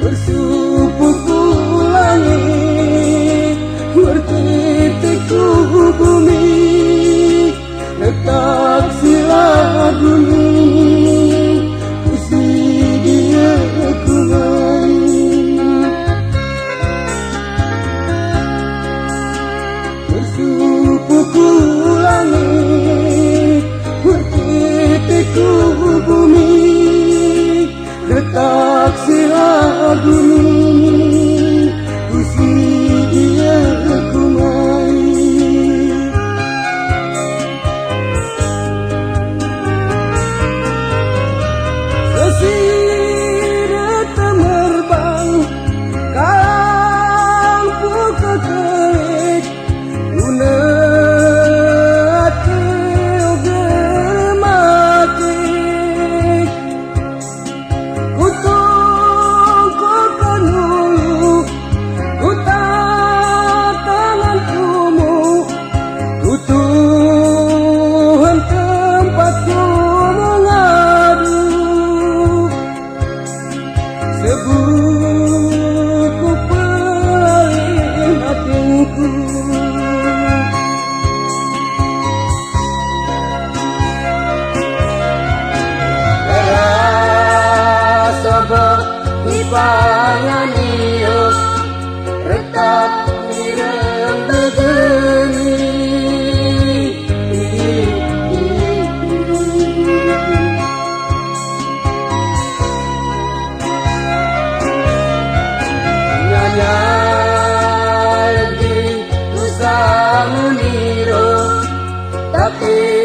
Bersupuku langit, bertitikku bumi, letak sila dunia, kusi dia ku main. Bersupuku langit, bertitikku bumi, letak sila dunia, kusi dia ku main. Sesirah terbang kalampu kekelik, lunak germatik, kutungku kanulu, kutangan kumu, kutuhan tempatku mengadu. Sebuku pelalin hatiku, terasa berhipangan ius, retak mireng begini. Lagi usaha meniro, tapi